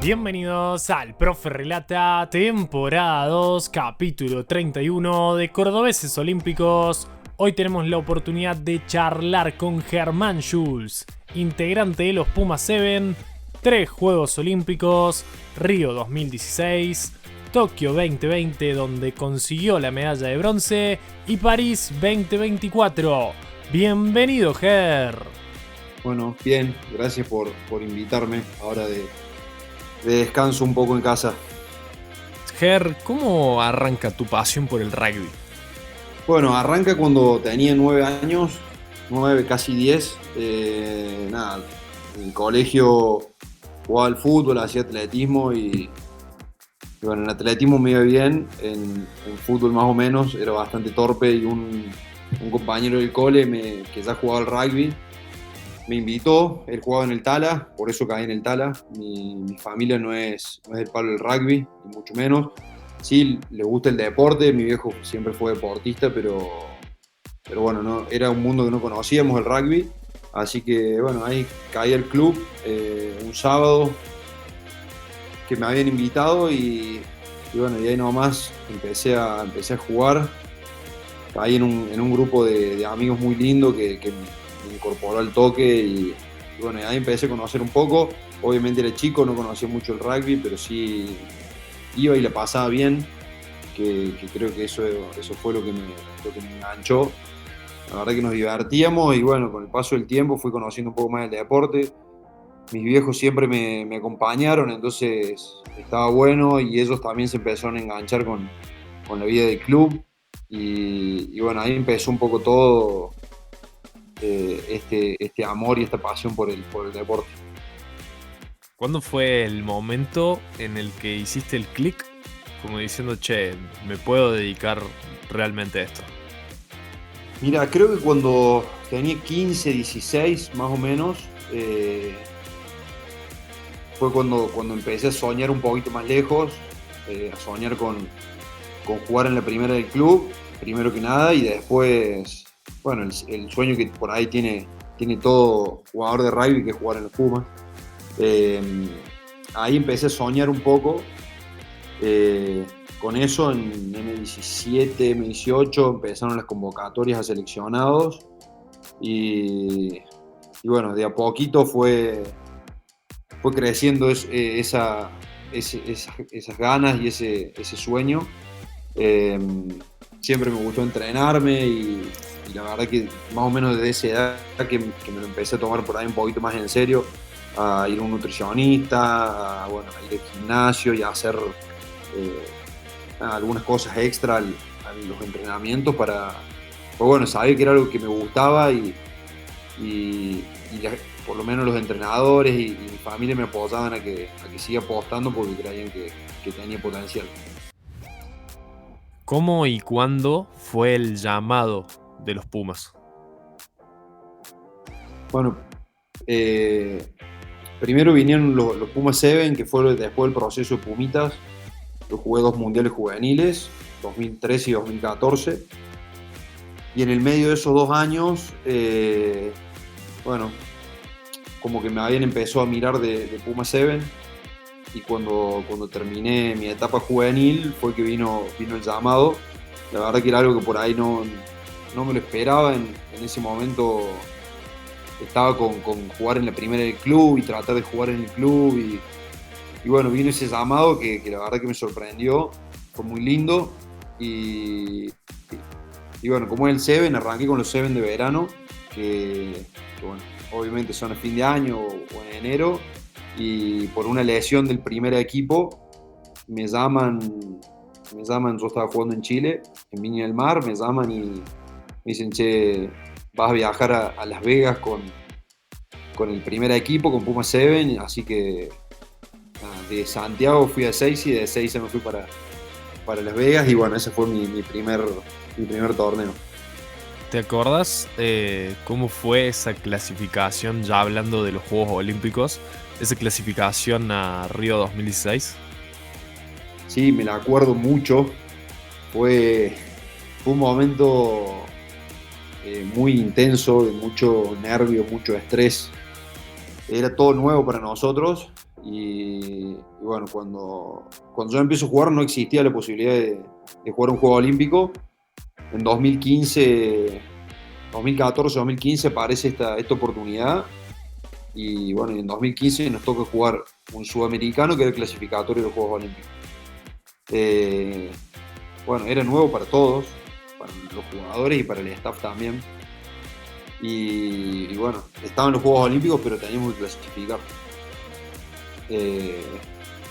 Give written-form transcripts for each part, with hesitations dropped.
Bienvenidos al Profe Relata, temporada 2, capítulo 31 de Cordobeses Olímpicos. Hoy tenemos la oportunidad de charlar con Germán Schulz, integrante de los Pumas 7, 3 Juegos Olímpicos, Río 2016, Tokio 2020 donde consiguió la medalla de bronce y París 2024. Bienvenido, Ger. Bueno, bien, gracias por invitarme ahora de descanso un poco en casa. Ger, ¿cómo arranca tu pasión por el rugby? Bueno, arranca cuando tenía 9 años, 9, casi 10. Nada, en el colegio jugaba al fútbol, hacía atletismo y bueno, en atletismo me iba bien, en fútbol más o menos, era bastante torpe y un compañero del cole que ya jugaba al rugby me invitó. Él jugaba en el Tala, por eso caí en el Tala. Mi familia no es del palo del rugby, ni mucho menos. Sí, le gusta el deporte, mi viejo siempre fue deportista, pero bueno, no, era un mundo que no conocíamos, el rugby. Así que bueno, ahí caí al club un sábado que me habían invitado y bueno, y ahí nomás empecé a jugar. Caí en un grupo de amigos muy lindo que me incorporó al toque y bueno, ahí empecé a conocer un poco. Obviamente era chico, no conocía mucho el rugby, pero sí iba y la pasaba bien, que creo que eso fue lo que me enganchó. La verdad que nos divertíamos y bueno, con el paso del tiempo fui conociendo un poco más el deporte. Mis viejos siempre me acompañaron, entonces estaba bueno y ellos también se empezaron a enganchar con la vida del club y bueno, ahí empezó un poco todo este amor y esta pasión por el deporte. ¿Cuándo fue el momento en el que hiciste el clic? Como diciendo, che, me puedo dedicar realmente a esto. Mira, creo que cuando tenía 15, 16 más o menos, fue cuando empecé a soñar un poquito más lejos, a soñar con jugar en la primera del club, primero que nada, y después, bueno, el sueño que por ahí tiene todo jugador de rugby, que es jugar en los Pumas. Ahí empecé a soñar un poco con eso. En M17, M18 empezaron las convocatorias a seleccionados y bueno, de a poquito fue creciendo esas ganas y ese sueño. Siempre me gustó entrenarme y la verdad que más o menos desde esa edad que me lo empecé a tomar por ahí un poquito más en serio, a ir a un nutricionista, a ir al gimnasio y a hacer algunas cosas extra a los entrenamientos para, pues bueno, sabía que era algo que me gustaba y por lo menos los entrenadores y mi familia me apoyaban a que siga apostando porque creían que tenía potencial. ¿Cómo y cuándo fue el llamado de los Pumas? Bueno, primero vinieron los Pumas 7, que fue después del proceso de Pumitas. Yo jugué 2 mundiales juveniles, 2013 y 2014. Y en el medio de esos 2 años, bueno, como que me habían empezado a mirar de Pumas 7. Y cuando terminé mi etapa juvenil fue que vino el llamado. La verdad que era algo que por ahí no me lo esperaba. En ese momento estaba con jugar en la primera del club y tratar de jugar en el club y bueno, vino ese llamado que la verdad que me sorprendió, fue muy lindo y bueno, como es el 7, arranqué con los 7 de verano, que bueno, obviamente son a fin de año o en enero, y por una lesión del primer equipo me llaman, yo estaba jugando en Chile, en Viña del Mar, me llaman y me dicen, che, vas a viajar a Las Vegas con el primer equipo, con Puma 7, así que de Santiago fui a Seiza y de Seiza me fui para Las Vegas y bueno, ese fue mi primer torneo. ¿Te acordás cómo fue esa clasificación, ya hablando de los Juegos Olímpicos, esa clasificación a Río 2016? Sí, me la acuerdo mucho. Fue un momento muy intenso, de mucho nervio, mucho estrés. Era todo nuevo para nosotros. Y bueno, cuando yo empiezo a jugar no existía la posibilidad de jugar un juego olímpico. En 2014-2015 aparece esta oportunidad y bueno, en 2015 nos toca jugar un sudamericano que era el clasificatorio de los Juegos Olímpicos. Bueno, era nuevo para todos, para los jugadores y para el staff también. Y bueno, estaban los Juegos Olímpicos, pero teníamos que clasificar.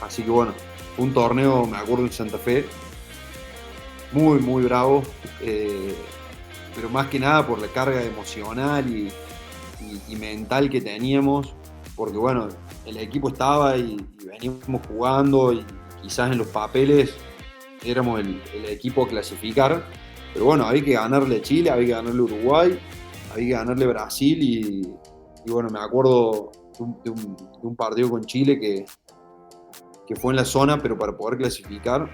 Así que bueno, fue un torneo, me acuerdo, en Santa Fe, muy, muy bravo, pero más que nada por la carga emocional y mental que teníamos, porque bueno, el equipo estaba y veníamos jugando y quizás en los papeles éramos el equipo a clasificar, pero bueno, había que ganarle a Chile, había que ganarle a Uruguay, había que ganarle a Brasil y bueno, me acuerdo de un partido con Chile que fue en la zona, pero para poder clasificar,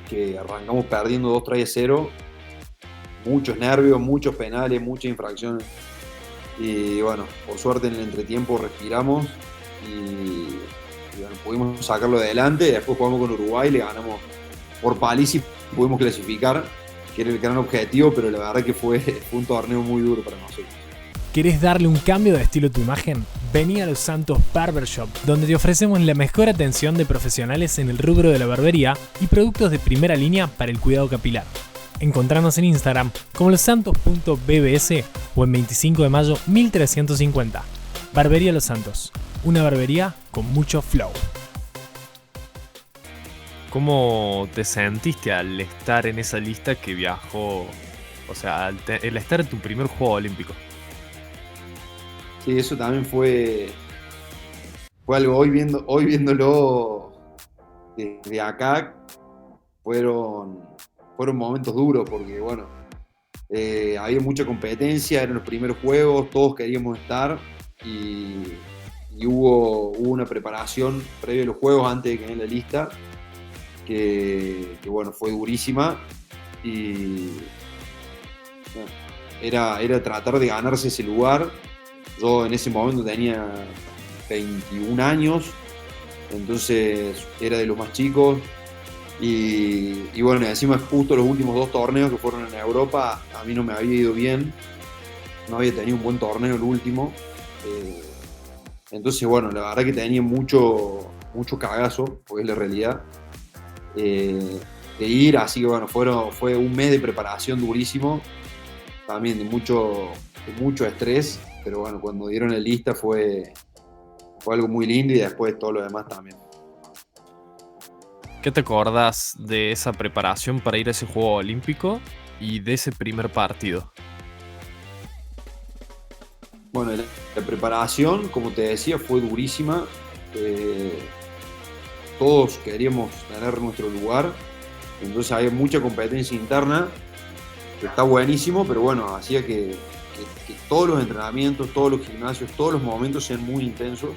que arrancamos perdiendo 2-3-0, muchos nervios, muchos penales, muchas infracciones. Y bueno, por suerte en el entretiempo respiramos y bueno, pudimos sacarlo adelante. Después jugamos con Uruguay, le ganamos por paliza y pudimos clasificar, que era el gran objetivo, pero la verdad que fue un torneo muy duro para nosotros. ¿Querés darle un cambio de estilo a tu imagen? Vení a Los Santos Barbershop, donde te ofrecemos la mejor atención de profesionales en el rubro de la barbería y productos de primera línea para el cuidado capilar. Encontranos en Instagram como losantos.bbs o en 25 de mayo 1350. Barbería Los Santos, una barbería con mucho flow. ¿Cómo te sentiste al estar en esa lista que viajó? O sea, el estar en tu primer Juego Olímpico. Sí, eso también fue algo, hoy viéndolo desde acá, fueron momentos duros porque, bueno, había mucha competencia, eran los primeros juegos, todos queríamos estar y hubo una preparación previa a los juegos antes de que quede en la lista que bueno, fue durísima y bueno, era tratar de ganarse ese lugar. Yo en ese momento tenía 21 años, entonces era de los más chicos y bueno, encima justo los últimos 2 torneos que fueron en Europa, a mí no me había ido bien, no había tenido un buen torneo el último, entonces bueno, la verdad que tenía mucho cagazo, porque es la realidad, de ir, así que bueno, fue un mes de preparación durísimo, también de mucho estrés. Pero bueno, cuando dieron la lista fue algo muy lindo y después todo lo demás también. ¿Qué te acordás de esa preparación para ir a ese Juego Olímpico y de ese primer partido? Bueno, la preparación, como te decía, fue durísima. Todos queríamos tener nuestro lugar, entonces había mucha competencia interna, que está buenísimo, pero bueno, hacía que todos los entrenamientos, todos los gimnasios, todos los momentos sean muy intensos.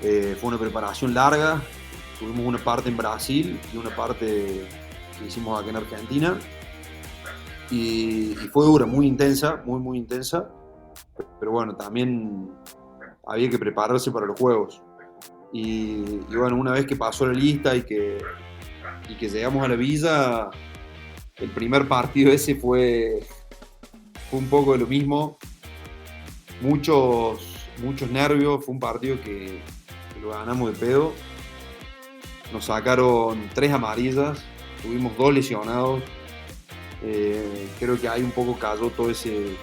Fue una preparación larga, tuvimos una parte en Brasil y una parte que hicimos acá en Argentina y fue dura, muy intensa, muy intensa, pero bueno, también había que prepararse para los juegos y bueno, una vez que pasó la lista y que llegamos a la villa, el primer partido ese fue un poco de lo mismo, muchos nervios, fue un partido que lo ganamos de pedo, nos sacaron 3 amarillas, tuvimos 2 lesionados, creo que ahí un poco cayó todo ese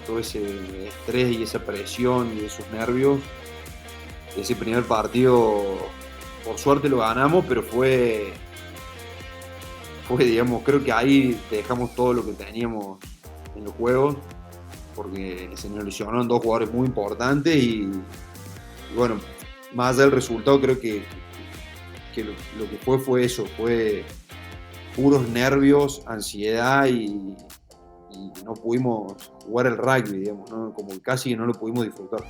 estrés y esa presión y esos nervios. Ese primer partido, por suerte lo ganamos, pero fue digamos, creo que ahí dejamos todo lo que teníamos en los juegos, porque se nos lesionaron 2 jugadores muy importantes y bueno, más allá del resultado, creo que lo que fue eso, fue puros nervios, ansiedad y no pudimos jugar el rugby, digamos, ¿no? Como casi que no lo pudimos disfrutar.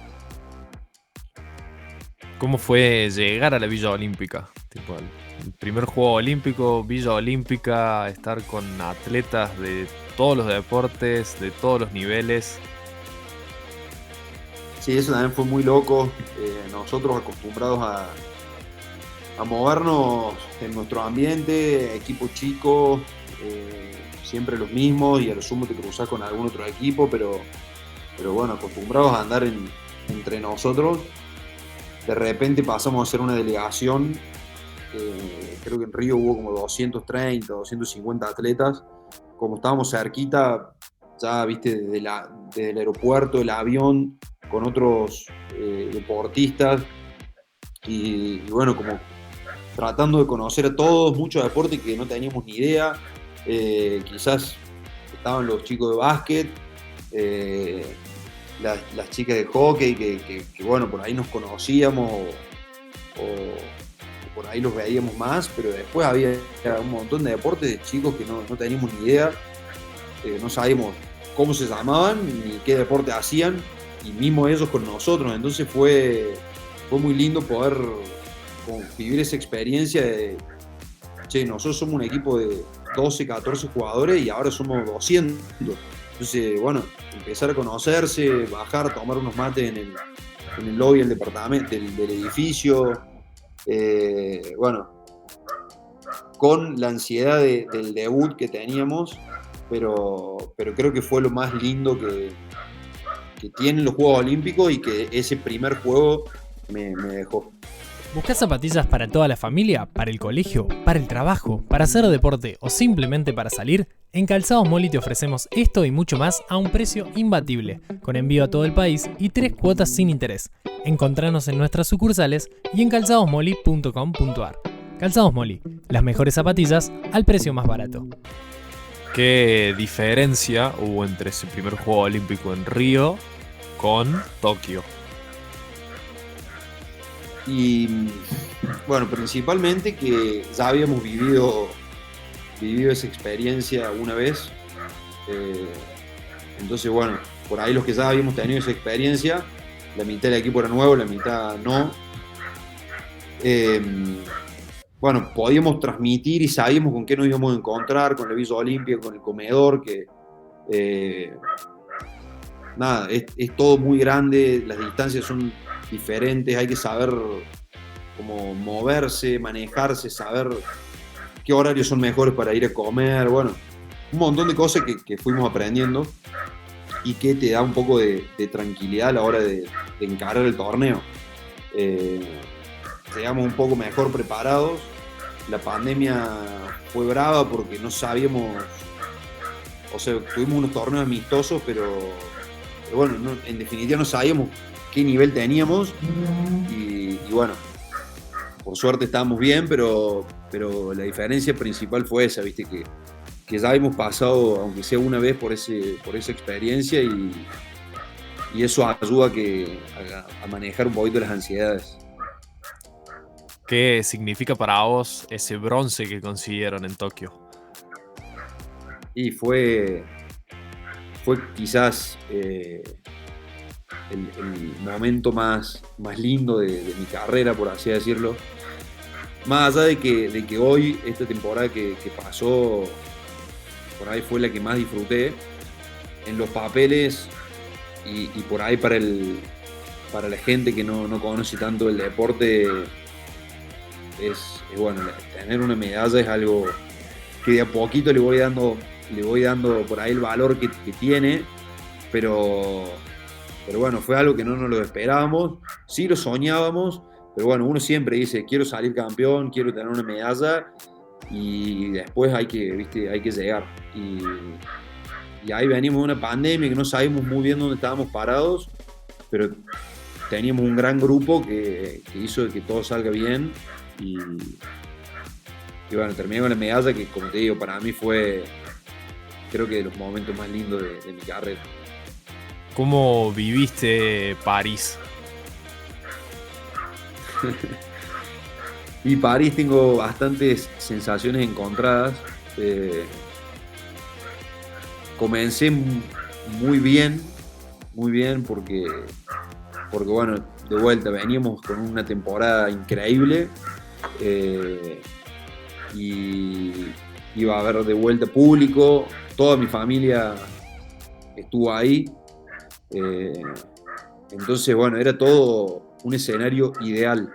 ¿Cómo fue llegar a la Villa Olímpica? Tipo, el primer Juego Olímpico, Villa Olímpica, estar con atletas de todos los deportes, de todos los niveles. Sí, eso también fue muy loco. Nosotros acostumbrados a movernos en nuestro ambiente, equipo chico, siempre los mismos y a lo sumo te cruzás con algún otro equipo, pero bueno, acostumbrados a andar entre nosotros. De repente pasamos a ser una delegación, creo que en Río hubo como 230, 250 atletas. Como estábamos cerquita, ya viste, desde el aeropuerto, el avión, con otros deportistas, y bueno, como tratando de conocer a todos, muchos deportes que no teníamos ni idea. Quizás estaban los chicos de básquet, las chicas de hockey, que bueno, por ahí nos conocíamos o por ahí los veíamos más, pero después había un montón de deportes de chicos que no teníamos ni idea, no sabíamos cómo se llamaban ni qué deporte hacían, y mismo ellos con nosotros. Entonces fue muy lindo poder vivir esa experiencia de, che, nosotros somos un equipo de 12, 14 jugadores y ahora somos 200. Entonces, bueno, empezar a conocerse, bajar, tomar unos mates en el lobby del departamento, del edificio. Bueno, con la ansiedad del debut que teníamos, pero creo que fue lo más lindo que tienen los Juegos Olímpicos y que ese primer juego me dejó. ¿Buscás zapatillas para toda la familia, para el colegio, para el trabajo, para hacer deporte o simplemente para salir? En Calzados Molly te ofrecemos esto y mucho más a un precio imbatible, con envío a todo el país y 3 cuotas sin interés. Encontranos en nuestras sucursales y en calzadosmolly.com.ar. Calzados Molly, las mejores zapatillas al precio más barato. ¿Qué diferencia hubo entre ese primer Juego Olímpico en Río con Tokio? Y bueno, principalmente que ya habíamos vivido esa experiencia una vez. Entonces, bueno, por ahí los que ya habíamos tenido esa experiencia, la mitad del equipo era nuevo, la mitad no. Bueno, podíamos transmitir y sabíamos con qué nos íbamos a encontrar, con la Villa Olímpica, con el comedor, que nada, es todo muy grande, las distancias son diferentes, hay que saber cómo moverse, manejarse, saber qué horarios son mejores para ir a comer, bueno, un montón de cosas que fuimos aprendiendo y que te da un poco de tranquilidad a la hora de encarar el torneo. Llegamos un poco mejor preparados. La pandemia fue brava porque no sabíamos, o sea, tuvimos unos torneos amistosos, pero bueno, en definitiva no sabíamos qué nivel teníamos y bueno, por suerte estábamos bien, pero la diferencia principal fue esa, viste, que ya habíamos pasado, aunque sea una vez, por esa experiencia y eso ayuda a manejar un poquito las ansiedades. ¿Qué significa para vos ese bronce que consiguieron en Tokio? Y fue quizás el momento más lindo de mi carrera, por así decirlo. Más allá de que hoy, esta temporada que pasó, por ahí fue la que más disfruté, en los papeles y por ahí para la gente que no conoce tanto el deporte, es bueno, tener una medalla es algo que de a poquito le voy dando por ahí el valor que tiene, pero bueno, fue algo que no nos lo esperábamos, sí lo soñábamos, pero bueno, uno siempre dice, quiero salir campeón, quiero tener una medalla, y después hay que llegar. Y ahí venimos de una pandemia que no sabíamos muy bien dónde estábamos parados, pero teníamos un gran grupo que hizo que todo salga bien, y bueno, terminé con la medalla que, como te digo, para mí fue, creo que de los momentos más lindos de mi carrera. ¿Cómo viviste París? Y París tengo bastantes sensaciones encontradas. Comencé muy bien porque bueno, de vuelta veníamos con una temporada increíble, y iba a haber de vuelta público, toda mi familia estuvo ahí, Entonces, bueno, era todo un escenario ideal.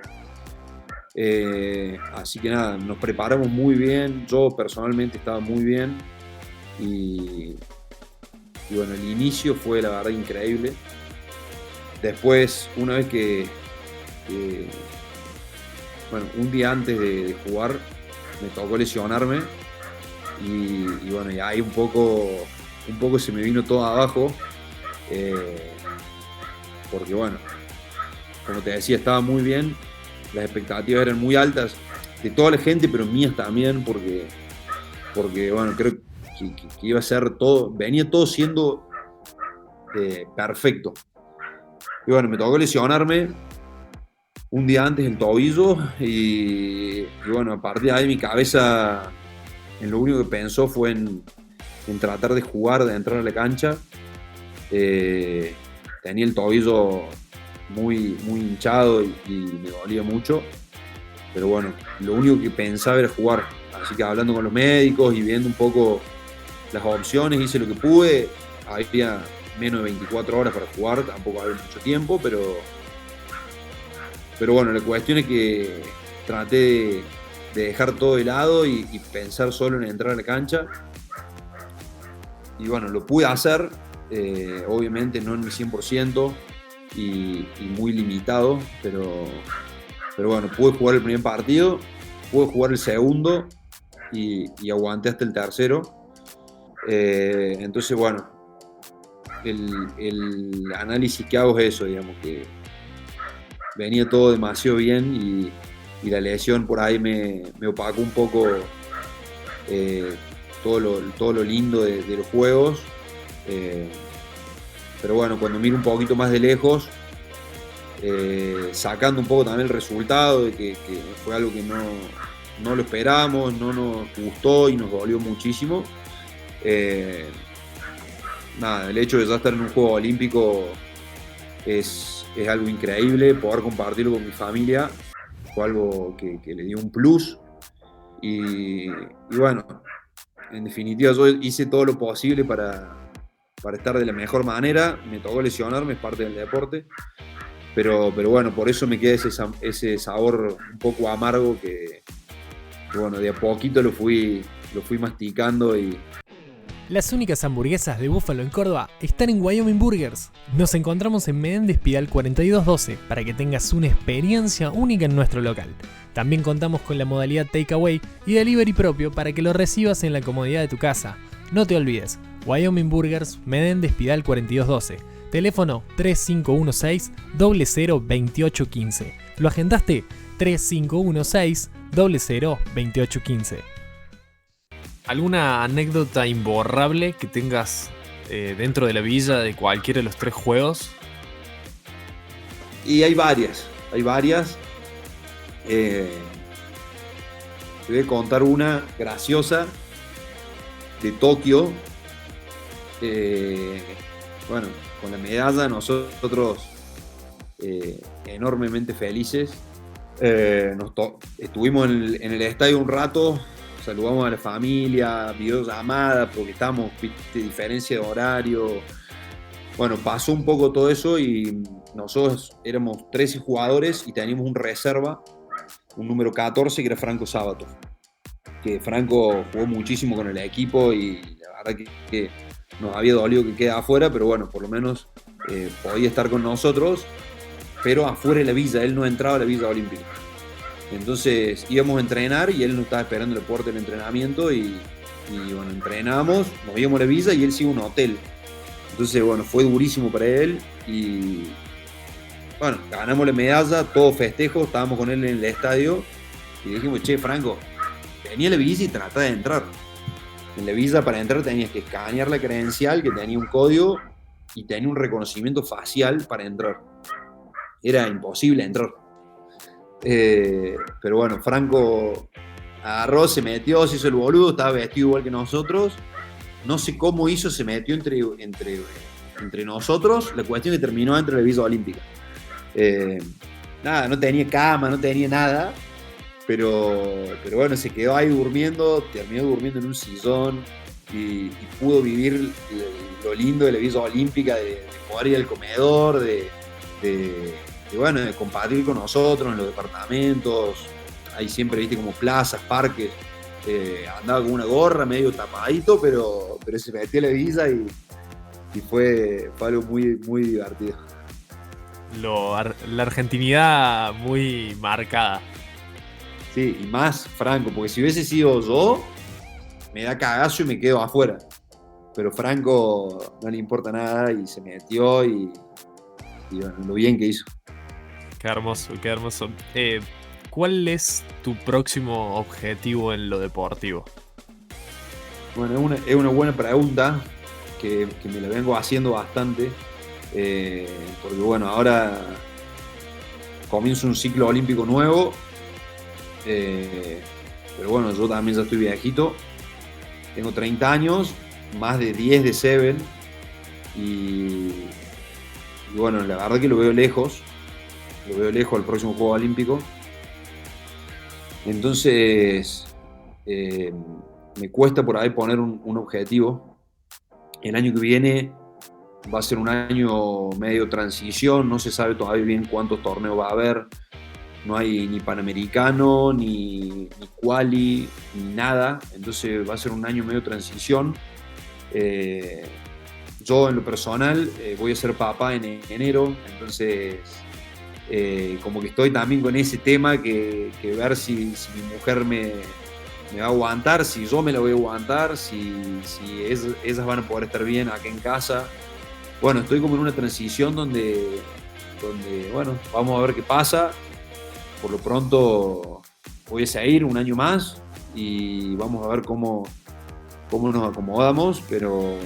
Así que nada, nos preparamos muy bien, yo personalmente estaba muy bien y bueno, el inicio fue la verdad increíble. Después, una vez bueno, un día antes de jugar me tocó lesionarme y bueno, y ahí un poco se me vino todo abajo, porque bueno, como te decía, estaba muy bien, las expectativas eran muy altas de toda la gente, pero mías también, porque bueno, creo que iba a ser todo, venía todo siendo perfecto. Y bueno, me tocó lesionarme un día antes el tobillo y bueno, a partir de ahí mi cabeza en lo único que pensó fue en tratar de jugar, de entrar a la cancha. Tenía el tobillo muy hinchado y me dolía mucho, pero bueno, lo único que pensaba era jugar. Así que hablando con los médicos y viendo un poco las opciones, hice lo que pude. Había menos de 24 horas para jugar, tampoco había mucho tiempo, pero bueno, la cuestión es que traté de dejar todo de lado y pensar solo en entrar a la cancha. Y bueno, lo pude hacer, obviamente no en el 100% y muy limitado, pero bueno, pude jugar el primer partido, pude jugar el segundo y aguanté hasta el tercero. Entonces, bueno, el análisis que hago es eso, digamos, que venía todo demasiado bien y la lesión por ahí me opacó un poco todo lo lindo de los juegos. Pero bueno, cuando miro un poquito más de lejos, sacando un poco también el resultado de que fue algo que no lo esperábamos, no nos gustó y nos dolió muchísimo. Nada, el hecho de ya estar en un juego olímpico es algo increíble. Poder compartirlo con mi familia fue algo que le dio un plus y bueno, en definitiva yo hice todo lo posible para estar de la mejor manera. Me tocó lesionarme, es parte del deporte, pero bueno, por eso me queda ese sabor un poco amargo que bueno, de a poquito lo fui masticando y... Las únicas hamburguesas de búfalo en Córdoba están en Wyoming Burgers. Nos encontramos en Menéndez Pidal 4212 para que tengas una experiencia única en nuestro local. También contamos con la modalidad Takeaway y Delivery propio para que lo recibas en la comodidad de tu casa. No te olvides, Wyoming Burgers, Menéndez Pidal 4212. Teléfono 3516-002815. ¿Lo agendaste? 3516-002815. ¿Alguna anécdota imborrable que tengas dentro de la villa de cualquiera de los 3 juegos? Y hay varias. Te voy a contar una graciosa de Tokio. Bueno, con la medalla nosotros enormemente felices. Estuvimos en el estadio un rato, saludamos a la familia, videollamada, porque estamos, viste, diferencia de horario. Bueno, pasó un poco todo eso y nosotros éramos 13 jugadores y teníamos un reserva, un número 14 que era Franco Sábato. Que Franco jugó muchísimo con el equipo y la verdad que nos había dolido que quede afuera, pero bueno, por lo menos podía estar con nosotros, pero afuera de la villa, él no entraba a la Villa Olímpica. Entonces íbamos a entrenar y él nos estaba esperando en la puerta del entrenamiento y bueno, entrenamos, nos íbamos a la villa y él se iba a un hotel. Entonces bueno, fue durísimo para él y bueno, ganamos la medalla, todo festejo, estábamos con él en el estadio y dijimos, che, Franco, vení a la villa y tratá de entrar. En la villa para entrar tenías que escanear la credencial que tenía un código y tenía un reconocimiento facial para entrar. Era imposible entrar. Pero bueno, Franco agarró, se metió, se hizo el boludo, estaba vestido igual que nosotros. No sé cómo hizo, se metió entre nosotros. La cuestión es que terminó dentro de la Villa Olímpica. Nada, no tenía cama, no tenía nada. Pero bueno, se quedó ahí durmiendo, terminó durmiendo en un sillón y pudo vivir lo lindo de la Villa Olímpica, de poder ir al comedor, de bueno, de compartir con nosotros en los departamentos. Hay siempre, viste, como plazas, parques. Andaba con una gorra medio tapadito, pero se metió la visa y fue algo muy, muy divertido. La argentinidad muy marcada. Sí, y más Franco, porque si hubiese sido yo, me da cagazo y me quedo afuera. Pero Franco no le importa nada y se metió y bueno, lo bien que hizo. Qué hermoso, qué hermoso. ¿Cuál es tu próximo objetivo en lo deportivo? Bueno, es una buena pregunta que me la vengo haciendo bastante. Porque bueno, ahora comienzo un ciclo olímpico nuevo. Pero bueno, yo también ya estoy viejito. Tengo 30 años, más de 10 de Seven. Y bueno, la verdad que lo veo lejos. Lo veo lejos al próximo Juego Olímpico. Entonces, me cuesta por ahí poner un objetivo. El año que viene va a ser un año medio transición, no se sabe todavía bien cuántos torneos va a haber. No hay ni Panamericano, ni Quali, ni nada. Entonces va a ser un año medio transición. Yo en lo personal voy a ser papá en enero, entonces como que estoy también con ese tema que ver si mi mujer me va a aguantar, si yo me la voy a aguantar, si ellas van a poder estar bien acá en casa. Bueno, estoy como en una transición donde bueno, vamos a ver qué pasa. Por lo pronto voy a seguir un año más y vamos a ver cómo nos acomodamos, pero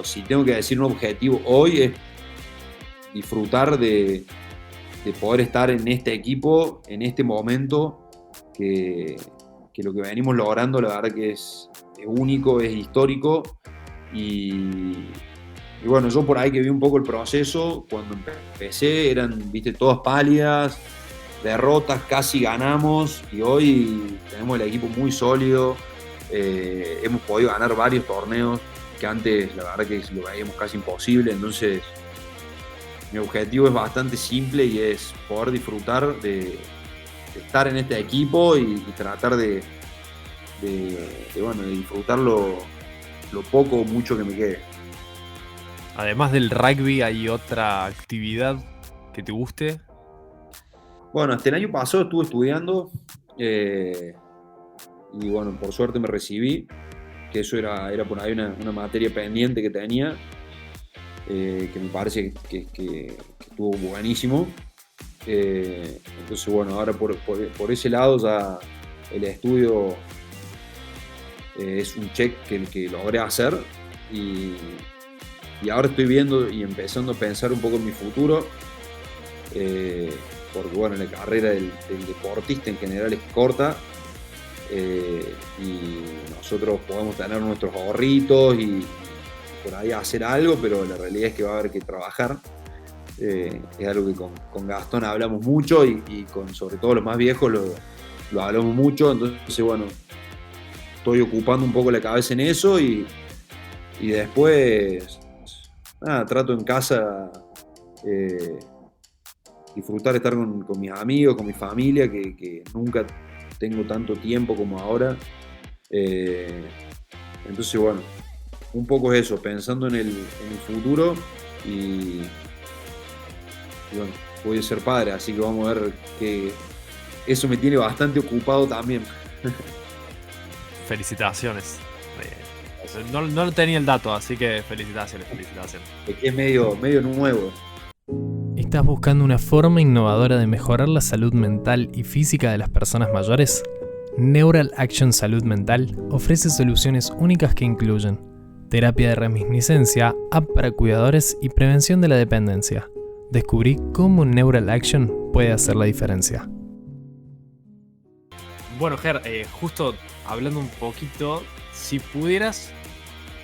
si tengo que decir un objetivo hoy es disfrutar de poder estar en este equipo, en este momento, que lo que venimos logrando la verdad que es único, es histórico y bueno, yo por ahí que vi un poco el proceso, cuando empecé eran, viste, todas pálidas, derrotas, casi ganamos y hoy tenemos el equipo muy sólido, hemos podido ganar varios torneos que antes la verdad que lo veíamos casi imposible, entonces mi objetivo es bastante simple y es poder disfrutar de estar en este equipo y tratar de disfrutar lo poco o mucho que me quede. Además del rugby, ¿hay otra actividad que te guste? Bueno, hasta el año pasado estuve estudiando y bueno, por suerte me recibí, que eso era por ahí una materia pendiente que tenía, que me parece que estuvo buenísimo. Entonces bueno, ahora por ese lado ya el estudio es un check que logré hacer y ahora estoy viendo y empezando a pensar un poco en mi futuro, porque bueno, la carrera del deportista en general es corta y nosotros podemos tener nuestros ahorritos y por ahí hacer algo, pero la realidad es que va a haber que trabajar. Es algo que con Gastón hablamos mucho y con sobre todo los más viejos lo hablamos mucho, entonces bueno, estoy ocupando un poco la cabeza en eso y después nada, trato en casa disfrutar, estar con mis amigos, con mi familia, que nunca tengo tanto tiempo como ahora. Entonces, bueno, un poco es eso, pensando en el futuro y bueno, voy a ser padre, así que vamos a ver que eso me tiene bastante ocupado también. Felicitaciones. No tenía el dato, así que felicitaciones. Es que es medio nuevo. ¿Estás buscando una forma innovadora de mejorar la salud mental y física de las personas mayores? Neural Action Salud Mental ofrece soluciones únicas que incluyen terapia de reminiscencia, app para cuidadores y prevención de la dependencia. Descubrí cómo Neural Action puede hacer la diferencia. Bueno, Ger, justo hablando un poquito, si pudieras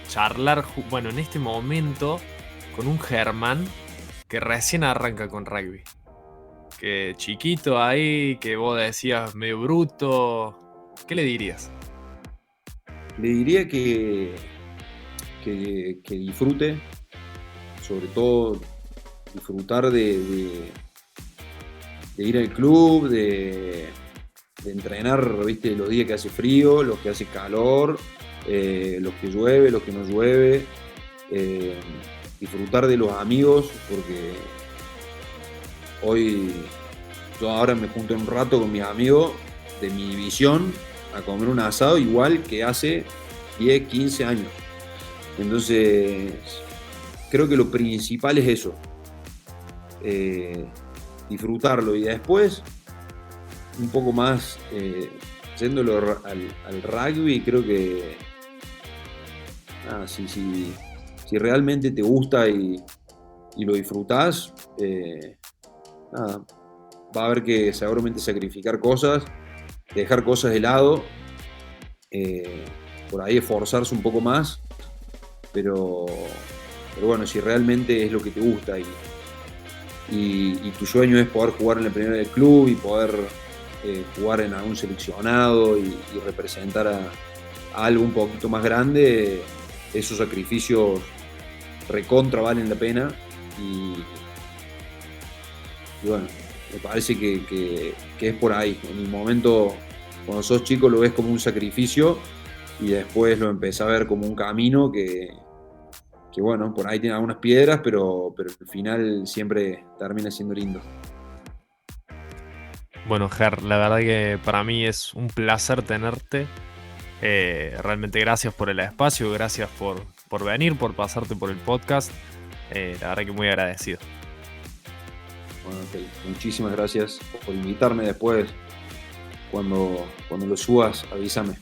charlar, en este momento, con un Germán que recién arranca con rugby. Que chiquito ahí, que vos decías medio bruto, ¿qué le dirías? Le diría que disfrute, sobre todo disfrutar de ir al club, de entrenar, ¿viste? Los días que hace frío, los que hace calor, los que llueve, los que no llueve, disfrutar de los amigos, porque hoy yo ahora me junto en un rato con mis amigos de mi división a comer un asado igual que hace 10, 15 años. Entonces, creo que lo principal es eso, disfrutarlo, y después un poco más yéndolo al rugby. Creo que si realmente te gusta y lo disfrutás, va a haber que seguramente sacrificar cosas, dejar cosas de lado, por ahí esforzarse un poco más, pero bueno, si realmente es lo que te gusta y tu sueño es poder jugar en la primera del club y poder jugar en algún seleccionado y representar a algo un poquito más grande, esos sacrificios recontra valen la pena, y bueno, me parece que es por ahí. En el momento, cuando sos chico, lo ves como un sacrificio y después lo empezás a ver como un camino que bueno, por ahí tiene algunas piedras, pero al final siempre termina siendo lindo. Bueno, Ger, la verdad que para mí es un placer tenerte. Realmente gracias por el espacio, gracias por venir, por pasarte por el podcast. La verdad que muy agradecido. Bueno, okay. Muchísimas gracias por invitarme. Después, cuando lo subas, avísame.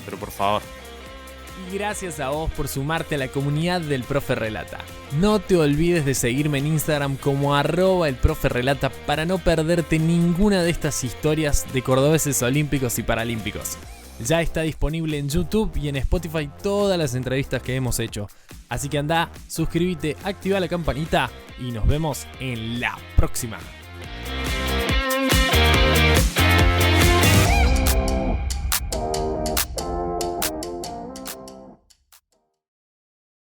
Pero por favor. Y gracias a vos por sumarte a la comunidad del Profe Relata. No te olvides de seguirme en Instagram como @elproferelata para no perderte ninguna de estas historias de cordobeses olímpicos y paralímpicos. Ya está disponible en YouTube y en Spotify todas las entrevistas que hemos hecho. Así que anda, suscríbete, activa la campanita y nos vemos en la próxima.